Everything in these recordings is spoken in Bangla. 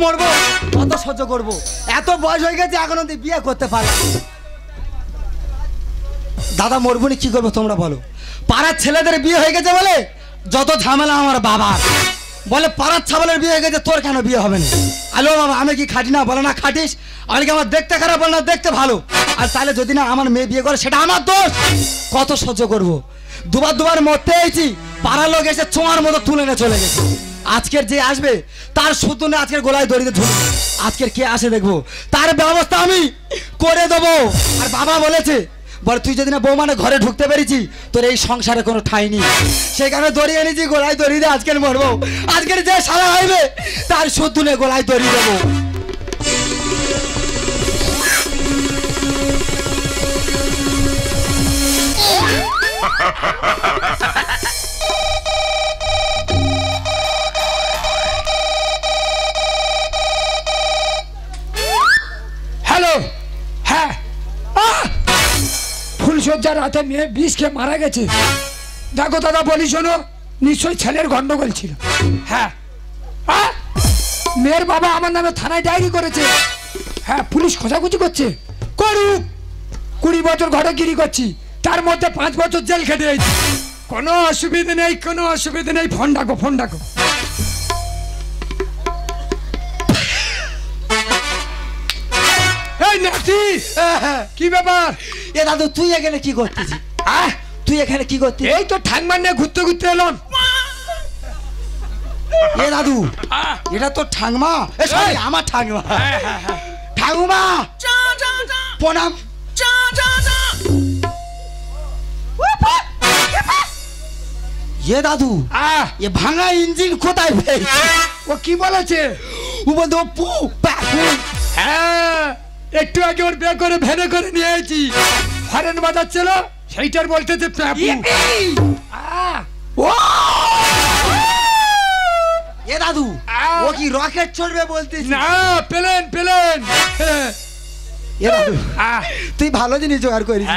মরবো, কত সহ্য করবো? এত বয়স হয়ে গেছে এখন অব্দি বিয়ে করতে পারলাম। দাদা মরবো না, কি করবো তোমরা বলো? পাড়ার ছেলেদের বিয়ে হয়ে গেছে বলে যত ঝামেলা আমার বাবার। বলে পাড়ার ছাগলের বিয়ে হয়ে গেছে, তোর কেন বিয়ে হবে না? আলো বাবা, আমি কি খাটি না? বলে না খাটিস। আমি কি আমার দেখতে খারাপ? বলে না দেখতে ভালো। আর তাহলে যদি না আমার মেয়ে বিয়ে করে সেটা আমার দোষ। কত সহ্য করবো? দুবার মরতে এসেছি, পাড়ার লোক এসে ছোঁয়ার মতো তুলে নিয়ে চলে গেছে। আজকের যে আসবে তার শুধু না আজকের গলায় দড়িতে ঝুলবে। আজকের কে আসে দেখবো, তার ব্যবস্থা আমি করে দেবো। আর বাবা বলেছে, বল তুই যদি না বৌমানে ঘরে ঢুকতে পেরেছি তোর এই সংসারে কোনো ঠাঁই নেই। সেখানে দড়ি এনেছি, গলায় দড়ি দিয়ে আজকের মরবো। আজকের যে সারা হইবে তার শুধু নে গলায় দড়ি দেবো। হ্যালো, হ্যাঁ, ফুলসজ্জার রাতে মেয়ে বিষ খেয়ে মারা গেছে। দেখো দাদা, বলি শোনো, নিশ্চয়ই ছেলের গন্ডগোল ছিল। হ্যাঁ, মেয়ের বাবা আমার নামে থানায় ডায়েরি করেছে। হ্যাঁ, পুলিশ খোঁজাখুঁজি করছে। করুক, 20 বছর ঘরে গিরি করছি, তার মধ্যে 5 বছর জেল খেটে গেছি। কোনো অসুবিধে নেই, কোনো অসুবিধে নেই। ফোন ডাকো, ফোন ডাকো। এই নাতি, কি ব্যাপার? এ দাদু তুই এখানে কি করতেছিস? তুই এখানে কি করছিস? এই তো ঠাংমান নিয়ে ঘুরতে ঘুরতে এলাম। এ দাদু, এটা তো ঠাংমা। আমার ঠাংমা। ঠাকুমা প্রণাম। এ দাদু, এ ভাঙা ইঞ্জিন কোথায় পেয়েছে? ও কি বলেছে? ও বলতো পু। হ্যাঁ, একটু আগে ওর বিয়ে করে ভেনে করে নিয়ে এসেছি। হরেন বাজাচ্ছিল, সেইটার বলতেছে প্যাপু। এ দাদু, ও কি রকেট চড়বে বলতিস? না, প্লেন প্লেন। এ দাদু, তুই ভালো জিনিস জোগাড় করিস।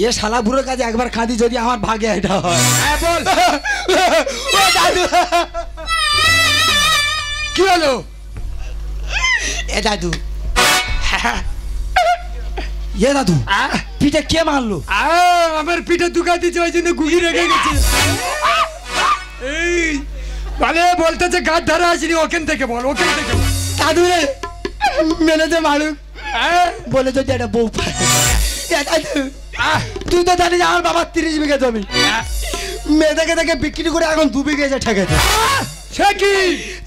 এ শালা বুড়োর কাছে একবার খাঁদি, যদি আমার ভাগে এটা হয়। বল। ও দাদু, কি হলো? এ দাদু, এ দাদু, পিঠে কে মারলো? আমার পিঠে দুকা দিচ্ছে, ওই জন্য গুগি রেখে গেছে। এই বলে বলতেছে গাছ ধারা আসিনি, ওখান থেকে বল, ওখান থেকে। দাদু রে, মেনেছে মারুক বলে যদি একটা বউ পায়। তুই তো জানিস আমার বাবার 30 বিঘা জমি, মেয়ে দেখে দেখে বিক্রি করে এখন 2 বিঘা এসে ঠেকেছে। সে কি?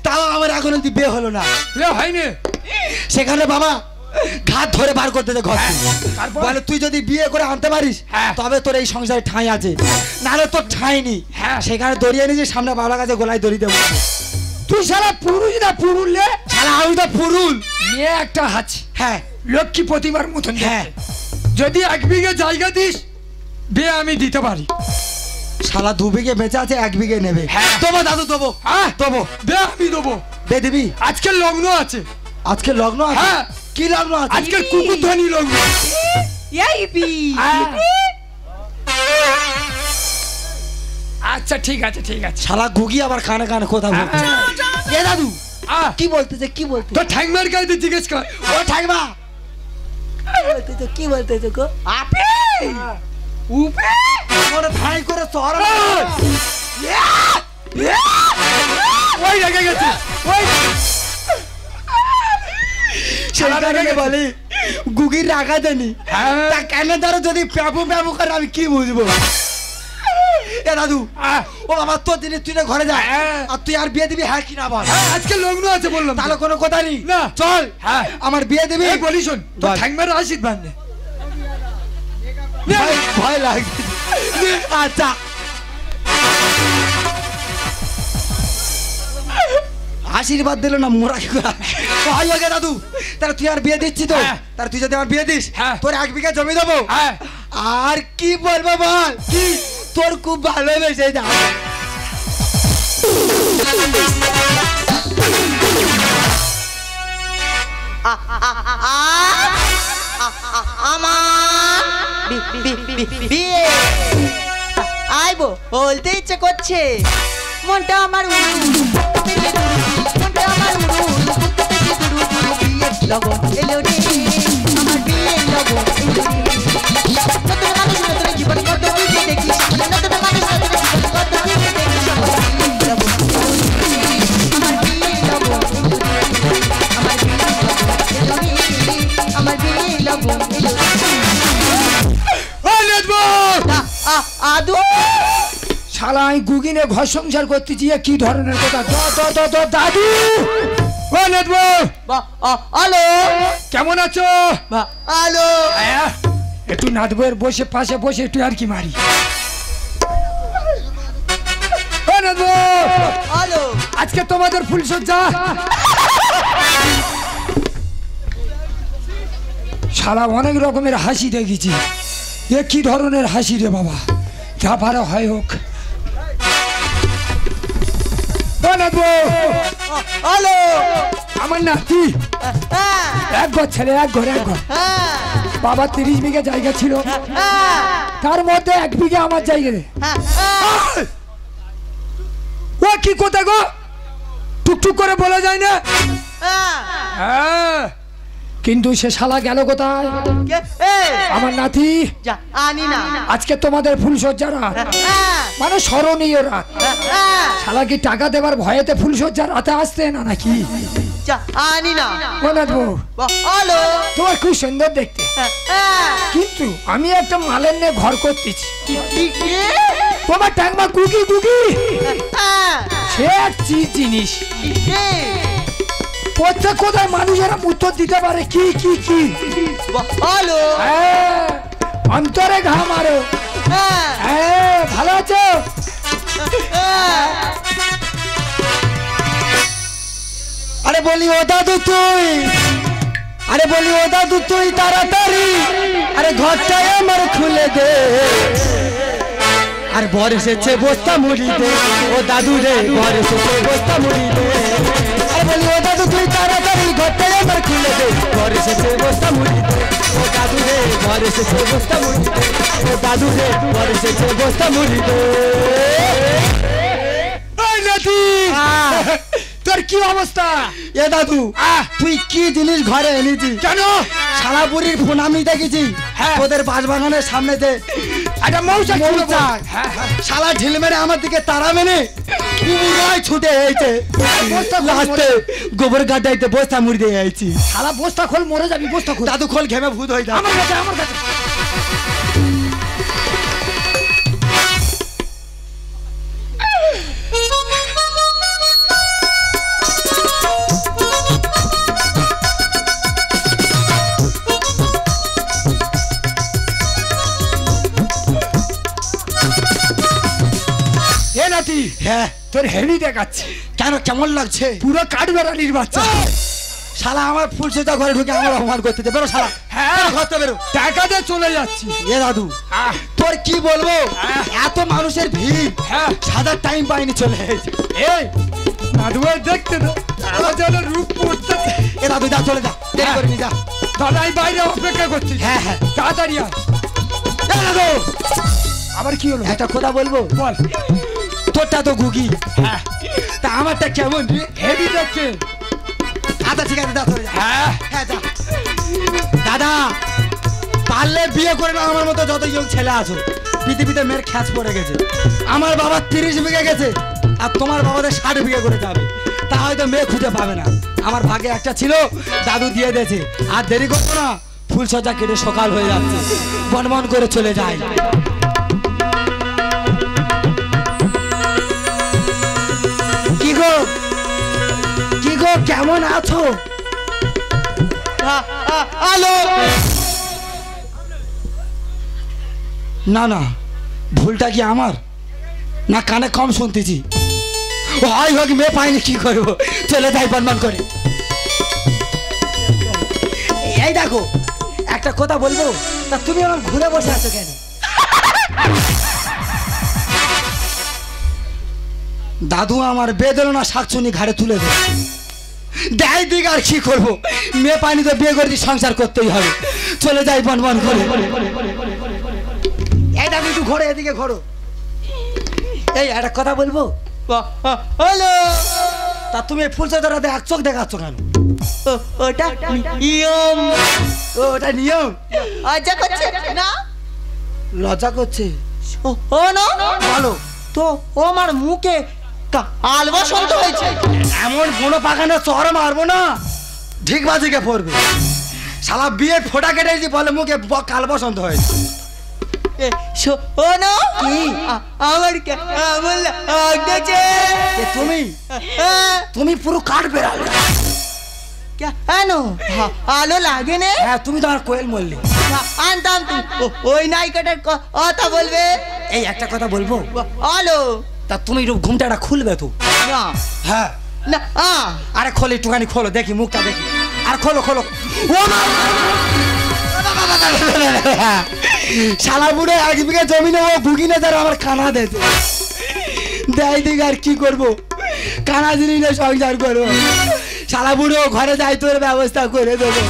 তাও আমার এখন অব্দি বিয়ে হলো না। বিয়ে হয়নি? সেখানে বাবা ঘাট ধরে বার করতেছে ঘর থেকে। বলে তুই যদি বিয়ে করে আনতে পারিস তবে তোর এই সংসারে ঠাঁই আছে, নাহলে তোর ঠাঁই নেই। সেখানে দড়িয়ে নিয়েছি, সামনে বাবার কাছে গলায় দড়ি দেবো। তুই শালা পুরুষ না পুরুল? শালা আমি তো পুরুল। মেয়ে একটা আছে, হ্যাঁ, লক্ষ্মী প্রতিমার মতন। হ্যাঁ, যদি 1 বিঘে জায়গা দিস, বিয়ে আমি দিতে পারি। শালা 2 বিঘে বেঁচে আছে, 1 বিঘে নেবে। দেবো দাদু, দেবো। দেবো, বিয়ে আমি দেবো। বে দিবি? আজকে লগ্ন আছে। আজকে লগ্ন আছে? কি লগ্ন আছে? আজকে কুকুরধ্বনি লগ্ন। আচ্ছা ঠিক আছে, ঠিক আছে। শালা গুগি আবার কানে কানে কথা বলছে। এ দাদু, কি বলতেছে? কি বলতে? তো ঠাকমার কাছে জিজ্ঞেস কর। ও ঠাকমা, কি বলতেছে গো? আপে উপে ওরে ভাই করে সর। ওই রেগে গেছে, ওই সেখানে বলি গুগির রাখা দেনি। তা কেন ধরো যদি প্যাপু প্যাপু করে আমি কি বুঝবো? এ দাদু, ও আমার তোর জিনিস তুই ঘরে যা, আর তুই আর বিয়ে দিবি হ্যাঁ কি না বল? আজকে লগ্ন আছে বললাম। তাহলে কোনো কথা নেই, না চল আমার বিয়ে দিবি। বলি শোন, তো ঠাকমার আশীর্বাদ নে। ভয় লাগছে। আচ্ছা, আশীর্বাদ দিল না মোরা কি করা? দাদু, তাহলে তুই আর বিয়ে দিচ্ছি তো? তাহলে তুই যদি আমার বিয়ে দিস তোর 1 বিঘা জমি দেবো। আর কি বলবো বল? কি তোর খুব ভালোবেসে যা। বিয়ে আইবো বলতে ইচ্ছে করছে, মনটা আমার মনটা আমার আমি গুগিনে ঘর সংসার করতেছি, এ কি ধরনের কথা? দাদু, ও নেদবো, হ্যালো কেমন আছো? হ্যালো একটু নাদবুয়ের বসে পাশে বসে একটু আর কি মারি। ও নেদবো, হ্যালো আজকে তোমাদের ফুলসজ্জা? শালা অনেক রকমের হাসি দেখেছি, এ কি ধরনের হাসি রে বাবা? যা পারো হয় হোক। হ্যালো আমার নাতি এক ঘর ছেলে, এক ঘর বাবা 30 বিঘা জায়গা ছিল, তার মধ্যে 1 বিঘা আমার জায়গা। ও কি কথা গো, টুকটুক করে বলা যায় না? হ্যাঁ, কিন্তু সে শালা গেল কোথায়? আমার নাতি আজকে তোমাদের ফুলসজ্জা রাত, মানে স্মরণীয় রাত। শালা কি টাকা দেবার ভয়েতে ফুলসজ্জা রাতে আসতে না নাকি? তোমার খুব সুন্দর দেখতে, কিন্তু আমি একটা মালের নিয়ে ঘর করতেছি। তোমার টাঙ্গা গুগি গুগি সে এক জিনিস, প্রত্যেক কোথায় মানুষেরা উত্তর দিতে পারে কি কি কি। অন্তরে ঘাম আরো। ভালো আছো? আরে বলি ও দাদু তুই, আরে বলি ও দাদু তুই তাড়াতাড়ি, আরে ঘরটাই আমার খুলে দে, আর বর এসেছে বস্তা মুড়ি দে, ও দাদু রে বর এসেছে বস্তা মুড়ি দে। আরে বলি ও দাদু তুই তাড়াতাড়ি ঘরটাই আমার খুলে দে, বর এসেছে বস্তা মুড়ি দে, ও দাদু রে বর এসেছে বস্তা মুড়ি দে, ও দাদু রে বর এসেছে বস্তা মুড়ি দে। তোর কি অবস্থা? এ দাদু তুই কি জিনিস ঘরে এনেছি? কেন? শালাপুরির ফোন আমি দেখেছি তোদের বাঁশবাগানের সামনে যে একটা মৌচাক, শালা ঢিল মেরে আমার দিকে তারা মেনে ছুটে এসেছে, লাস্টে গোবর গাড্ডাইতে বস্তা মুড়ি দিয়ে আইছি। শালা বস্তা খোল, মরে যাবি। বস্তা খোল। দাদু খোল, ঘেমে ভূত হয়ে যায়। আমার কাছে, আমার কাছে। হ্যাঁ, তোর হেভি দেখাচ্ছে। কেন, কেমন লাগছে? পুরো কাঠবেড়ালির বাচ্চা। শালা আমার ফুলসজ্জা ঘরে ঢুকে আমার অপমান করতে বেরো শালা। হ্যাঁ, ঘরতে বেরো। টাকা দিয়ে চলে যাচ্ছি। এ দাদু তোর কি বলবো, এত মানুষের ভিড়, সাদা টাইম পাইনি চলে এসেছে। এই দাদুভাই দেখতে তো যেন রূপ পড়তেছে। এ দাদু যা, চলে যা, দেরি করিনি যা। দাদাই বাইরে অপেক্ষা করছি। হ্যাঁ হ্যাঁ, তাড়াতাড়ি আয়। দাদু আবার কি হলো? একটা কথা বলবো। বল। তোরটা তো গুগি, তা আমারটা কেমন রে? হেভি দেখতে। আচ্ছা ঠিক আছে, দাদা হ্যাঁ হ্যাঁ যা। দাদা পারলে বিয়ে করে না, আমার মতো যত ইয়ং ছেলে আছো পৃথিবীতে মেয়ের খ্যাচ পড়ে গেছে। আমার বাবা 30 বিঘা গেছে, আর তোমার বাবাদের 60 বিঘা করে যাবে, তা হয়তো মেয়ে খুঁজে পাবে না। আমার ভাগে একটা ছিল, দাদু দিয়ে দিয়েছে। আর দেরি করবো না, ফুলসজ্জা কেটে সকাল হয়ে যাচ্ছে, বনবন করে চলে যায়। কি গো, কি গো, কেমন আছো? হ্যালো না না, ভুলটা কি আমার, না কানে কম শুনতেছি? হয় হোক, মেয়ে পাইনি, কি করবো, চলে যাই বনবন করে। এই দেখো একটা কথা বলবো, তা তুমি আমার ঘুরে বসে আছো কেন? দাদু আমার বেদনা না শাকচুনি ঘাড়ে তুলে দেয়, দেয় দিক, আর কি করবো, মেয়ে পাইনি তো বিয়ে করে সংসার করতেই হবে, চলে যাই বনবন করে। এই দেখো একটু ঘোরো, এদিকে ঘোরো। এই একটা কথা বলবো। হ্যালো, তা তুমি ফুলসজ্জা রাতে এক চোখ দেখাচ্ছ কেন? ওটা নিয়ম। ও, ওটা নিয়ম। আচ্ছা করছে না, লজ্জা করছে। ও না বলো তো, ও আমার মুখে কাল বসন্ত হয়েছে। এমন কোনো পাখানে চর মারবো না, ঠিক বাজিকে পড়বে। শালা বিয়ের ফোঁটা কেটেছি বলে মুখে কাল বসন্ত হয়েছে। শোনো আমার কেমন লাগছে তুমি তুমি পুরো কাঠ বেড়ালে কেন ভালো লাগে না হ্যাঁ তুমি তো আমার কোয়েল মল্লি আনতাম ওই নায়িকাটার কথা বলবে এই একটা কথা বলবো বলো তা তুমি একটু ঘুমটাটা খুলবে তো না হ্যাঁ না আরে খোলো একটুখানি খোলো দেখি মুখটা দেখি আর খোলো খোলো ও শালা বুড়ো 1 বিঘা জমি নেবো ভুগিনে তারা আমার কানা দিয়েছে দেয় দিকে আর কি করবো কানা জিনিস না সংসার করবো শালা বুড়ো ঘরে যাই তোর ব্যবস্থা করে দেবো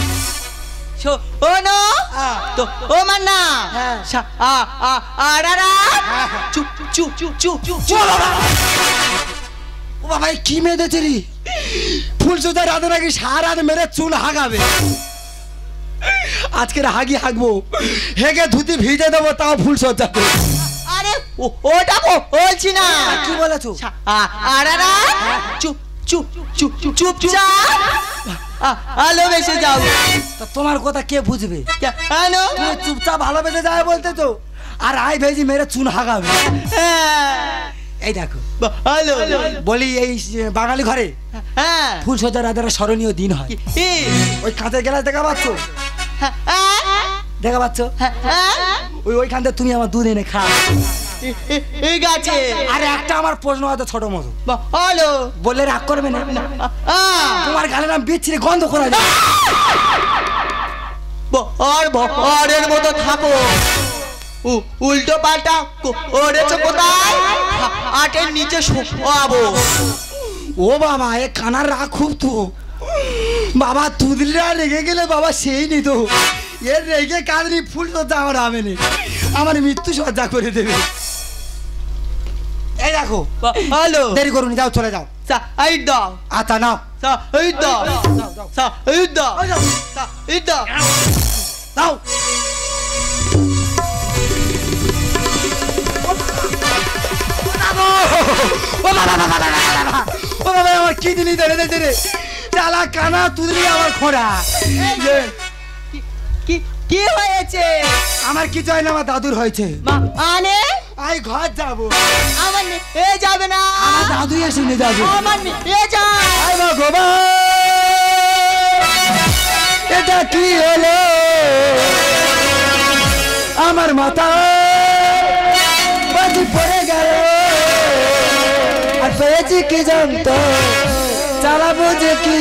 শোনো তো ও মান্না চুপ চুপ চুপ চুপ চুপ ও বাবা কি মেয়েছে রে ফুল সোজা রাতে নাকি সারা রাত মেরে চুল হাগাবে আজকের হাগি হাগবো হেগে ধুতি ভিজে দেবো তাও ফুল সজ্জা করে আরে ওটা বলছি না কি বলেছো চুপ চুপ চুপ চুপ চুপ চুপ ভালোবেসে যাও তা তোমার কথা কে বুঝবে কেন তুমি চুপচাপ ভালোবেসে যায় বলতে তো আর আই ভেজি মেরে চুন হাগাবে এই দেখো ভালো বলি এই বাঙালি ঘরে হ্যাঁ ফুল সজ্জা রাতের স্মরণীয় দিন হয় ওই কাঁচের গ্লাস দেখা পাচ্ছ দেখা পাচ্ছ ওইখান থেকে তুমি আমার দুধ এনে খাও ঠিক আছে আরে একটা আমার প্রশ্ন হয়তো ছোট মতো ভালো বললে রাগ করবে না তোমার গালের নাম বিচ্ছিরি গন্ধ করা যায় বরের মতো থাকো উল্টো পাল্টা করেছো কোথায় আটের নিচে শোয়াবো ও বাবা এ কানার রাগ খুব তো বাবা তুদলিরা রেগে গেলে বাবা সেই নিত এর রেগে কাঁদনি ফুল সজ্জা আমার হবে না আমার মৃত্যু সজ্জা করে দেবে এই দেখো ভালো দেরি করুন যাও চলে যাও এই দাও আচ্ছা নাও এই দাও এই দাও এই দাও দাও ও বাবা আমার কি দিলি ধরে দে রে চালা কানা তুদলি আমার খোঁড়া কি হয়েছে আমার কিছু হয় না আমার দাদুর হয়েছে মানে আই ঘর যাবো আমার এ যাবে না আমার দাদু এসে নিয়ে যাবে আমার এ যায় আই ভগবান এটা কি হলো আমার মাথা বাজি পড়ে গেল আর পেয়েছি কি জানতো চালাবো যে কি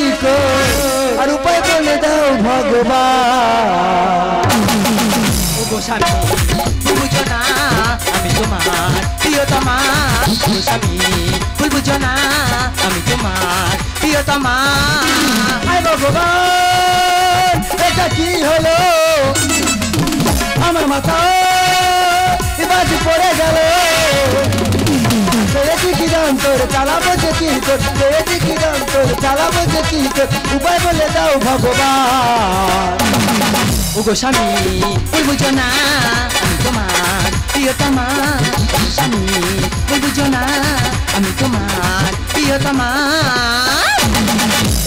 আর উপায় বলে দাও ভগবান ও গোস্বামী বুঝো না আমি তোমার প্রিয়তমা গোস্বামী বুঝো না আমি তোমার প্রিয়তমা আই ভগবান এটা কি হলো আমার মাথা বাজি পড়ে গেল পেয়েছি কি জানতো চালাবো যে কি পেয়েছি কি জানতো চালাবো যে কি উপায় বলে দাও ভগবান ও গোস্বামী বুঝো না আমি তোমার প্রিয়তমা গোস্বামী বুঝো না আমি তোমার প্রিয়তমা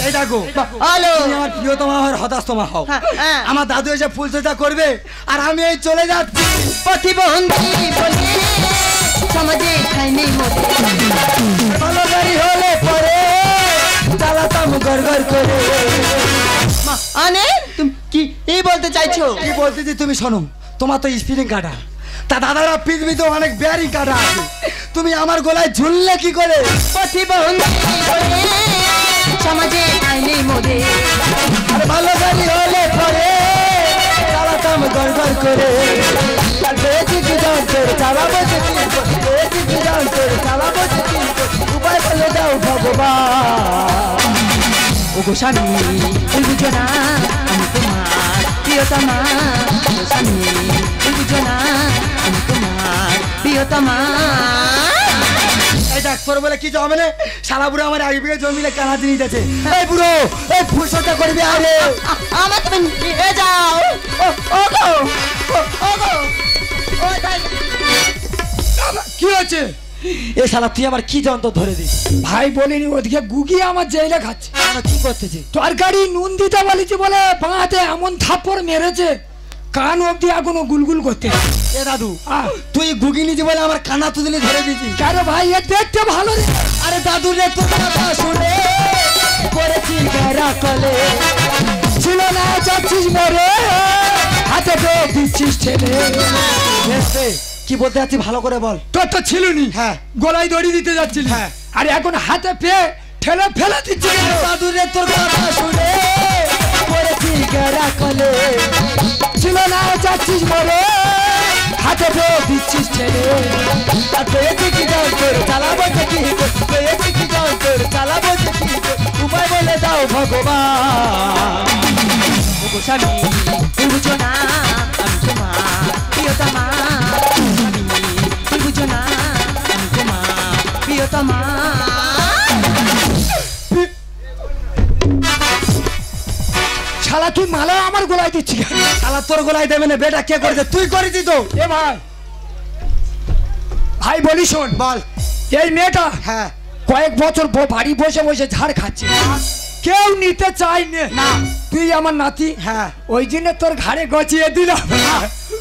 এই দেখো হ্যালো তুমি আমার প্রিয়তমা হওয়ার হতাশতমা হও আমার দাদু এসে ফুল সজ্জা করবে আর আমি এই চলে যাচ্ছি প্রতিবন্ধী বলে সমাজে খাইনি মতো ভালো গাড়ি হলে পরে চালাতাম গড় গড় করে মানে তুমি কি বলতে চাইছো কি বলতেছি তুমি শোনো তোমার তো স্পিরিং কাটা তা দাদারা পৃথিবীতে অনেক বেয়ারি কাটা আছে তুমি আমার গলায় ঝুললে কি করে প্রতিবন্ধী বলে সমাজে খাইনি মতো আর ভালো গাড়ি হলে পরে চালাতাম গড় গড় করে আর পেয়েছি কি জানতো চালাবো যে কি পেয়েছি কি জানতো চালাবো যে কি উপায় বলে দাও ভগবান ও গোস্বামী বুঝো না আমি তোমার প্রিয়তমা গোস্বামী বুঝো না আমি তোমার প্রিয়তমা এই দেখ তোর বলে কিছু হবে না শালা বুড়ো আমার 1 বিঘা জমিলে কানাতে নিতেছে এই বুড়ো এই ফুল সজ্জা করবি আরে আমার তুমি নিয়ে যাও ও গো ও গো ও তাই কি হচ্ছে এ শালা তুই আমার কি যন্ত্র ধরে দিস ভাই বলিনি ওদিকে গুগি আমার জেলে খাচ্ছে কি করতেছে তরকারি নুন দিতে বলেছি বলে বাঁতে এমন থাপ্পড় মেরেছে কান অব্দি এখনো গুলগুল করতে। এ দাদু তুই গুগি নিজি বলে আমার কানা তুদলি ধরে দিয়েছি। কেন ভাই এ দেখতে ভালো রে। আরে দাদু রে তোর কথা শুনে করেছি গেরা কলে ছিল না যাচ্ছিস মরে হাতে পেয়ে দিচ্ছিস ঠেলে। কি বলতে যাচ্ছি ভালো করে বল। তোর তো ছিল নি, হ্যাঁ গলায় দড়ি দিতে যাচ্ছিলি, হ্যাঁ। আর এখন হাতে পেয়ে ঠেলে ফেলে দিচ্ছিস। দাদু রে তোর কথা শুনে করেছি গেরা কলে ছিল না যাচ্ছিস মরে হাতে পেয়ে দিচ্ছিস ঠেলে। পেয়েছি কি যাও তোর চালাবো যে কি পেয়েছি কি যাও তোর চালাবো যে কি উপায় বলে দাও ভগবান। স্বামী তুই বুঝো না আমি তোমার প্রিয়তমা, তুই বুঝো না আমি তোমার প্রিয়তমা। শালা তুই মালা আমার গলায় দিচ্ছি। শালা তোর গলায় দেবে না বেটা কে করেছে? তুই করেছিস তো। এ ভাই ভাই বলি শোন, বল। এই মেয়েটা হ্যাঁ কয়েক বছর বাড়ি বসে বসে ঝাড় খাচ্ছে, কেউ নিতে চাই না। তুই আমার নাতি, হ্যাঁ ওই জন্য তোর ঘাড়ে গচিয়ে দিলাম।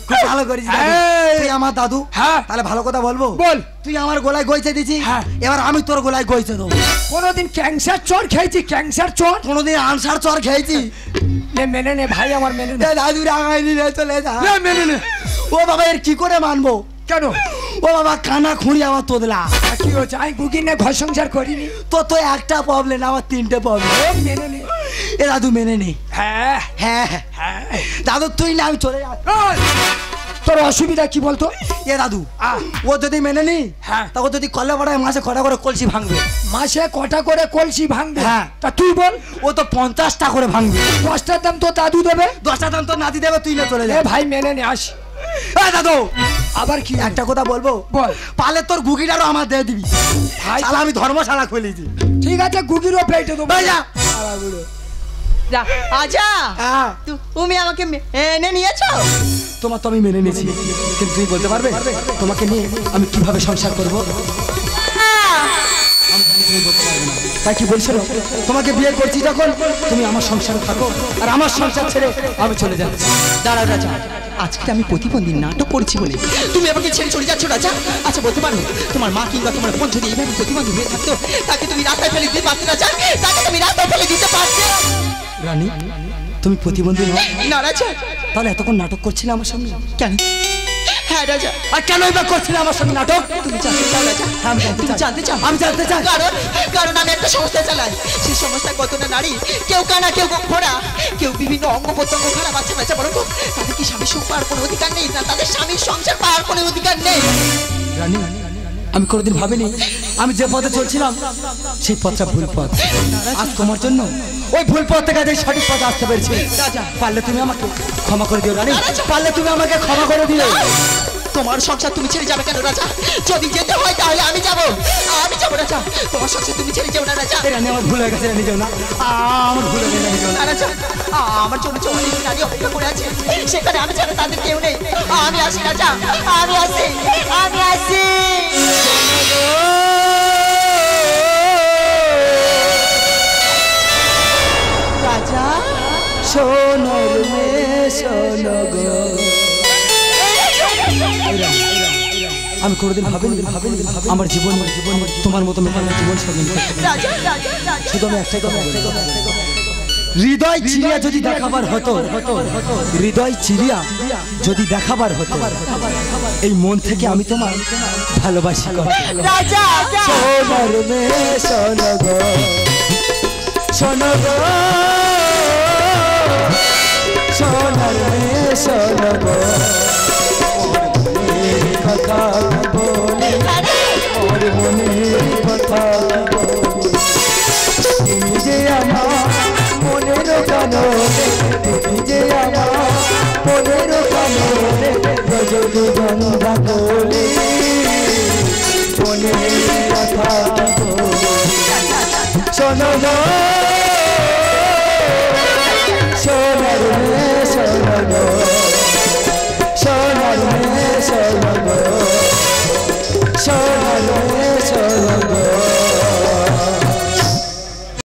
খুব ভালো করেছিস দাদু। এই। তুই আমার দাদু। হ্যাঁ। তাহলে ভালো কথা বলবো। বল। তুই আমার গলায় গইছে দিছি, হ্যাঁ। এবার আমি তোর গলায় গইছে দেবো। কোনোদিন ক্যান্সার চর খেয়েছি? ক্যান্সার চর কোনোদিন আনসার চর খেয়েছি? নে মেনে নে ভাই, আমার মেনে নে। দাদু রাগাই নিলে চলে যা। নে মেনে নে। ও বাবা এর কি করে মানবো? কেন? ও বাবা কানা খুঁড়ি আমার তোদলা। কি হচ্ছে? আমি গুগি নে ঘর সংসার করিনি। তো তো একটা প্রবলেম, আমার তিনটে প্রবলেম। মেনে নে। এ দাদু মেনে নে। হ্যাঁ হ্যাঁ হ্যাঁ। দাদু তুই না আমি চলে যাচ্ছি। ওই, তোর অসুবিধা কি বলতো? এ দাদু ও যদি মেনে নি, হ্যাঁ। তা ও যদি কল্লা পাড়ায় মাসে কটা করে কলসি ভাঙবে। মাসে কটা করে কলসি ভাঙবে? হ্যাঁ। তা তুই বল। ও তো 50টা করে ভাঙবে। 10টার দাম তো দাদু দেবে। 10টা দাম তো নাতি দেবে, তুই না চলে এ যা। ভাই মেনে নে, আসি। এ দাদু আবার কি? একটা কথা বলবো? বল। পালে তোর গুগিটারও আমার দিয়ে দিবি। ভাই শালা আমি ধর্মশালা খুলেছি। ঠিক আছে, গুগিরও প্লেটে দেবো। এই যা। আজা হ্যাঁ, তুমি আমাকে এনে নিয়েছো? তোমার তো আমি মেনে নিয়েছি, কিন্তু তুমি বলতে পারবে তোমাকে নিয়ে আমি কিভাবে সংসার করব? তাই কি বলছিল, তোমাকে বিয়ে করছি যখন তুমি আমার সংসারে থাকো, আর আমার সংসার ছেড়ে আমি চলে যাচ্ছি। দাঁড়াও রাজা, আজকে আমি প্রতিবন্ধী নাটক করছি বলে তুমি আমাকে ছেড়ে চলে যাচ্ছ রাজা? আচ্ছা বলতে পারো তোমার মা কিংবা তোমার বোন যদি এইভাবে প্রতিবন্ধী হয়ে থাকতো, তাকে তুমি রাস্তায় ফেলে দিতে পারতে রাজা? তাকে তুমি রাস্তায় ফেলে দিতে পারতে? রানী তুমি প্রতিবন্ধী নও? না রাজা। তাহলে এতক্ষণ নাটক করছিলে আমার সঙ্গে কেন? হ্যাঁ রাজা। আর কেন এবার করছিলে আমার সঙ্গে নাটক? তুমি জানতে চাও রাজা? হ্যাঁ, আমি জানতে তুমি চাই। জানতে চাও? আমি জানতে চাই। কারণ আমি একটা সংস্থা চালাই। সেই সংস্থায় কতটা নারী, কেউ কানা কেউ ঘোড়া, কেউ বিভিন্ন অঙ্গ প্রত্যঙ্গ খারাপ আছে বাচ্চা বলো তো, তাদের কি স্বামীর সুখ পাওয়ার কোনো অধিকার নেই? না তাদের স্বামীর সংসার পাওয়ার কোনো অধিকার নেই? রানী আমি কোনোদিন ভাবিনি আমি যে পথে চলছিলাম সেই পথটা ভুল পথ। আজ তোমার জন্য ওই ভুল পথ থেকে আজ এই সঠিক পথে আসতে পেরেছি। পারলে তুমি আমাকে ক্ষমা করে দিও রানী, পারলে তুমি আমাকে ক্ষমা করে দিও। তোমার সংসার তুমি ছেড়ে যাবে কেন রাজা? যদি যেতে হয় তাহলে আমি যাবো, আমি যাবো রাজা। তোমার সংসার তুমি ছেড়ে যাও না রাজা। রানী আমার ভুল হয়ে গেছে, রানী যাও না, আমার ভুল হয়ে গেছে, রানী যাও না। না রাজা, আমার জন্য অনেক নারী অপেক্ষা করে আছে, সেখানে আমি ছাড়া তাদের কেউ নেই। আমি আসি রাজা, আমি আসি, আমি আসি। রাজা সোনর মে সোনো গো। আমি কোনোদিন ভাবিনি আমার জীবন তোমার মতো মেয়ের জীবন সঙ্গে নিতে পারবো। রাজা রাজা রাজা শুধু আমি একটাই কথা বলবো, হৃদয় চিরিয়া যদি দেখাবার হতো, হৃদয় চিরিয়া যদি দেখাবার হতো, এই মন থেকে আমি তোমার ভালোবাসি। রাজা সোনর মে সোনো গো, সোনো গো, সোনর মে সোনো গো।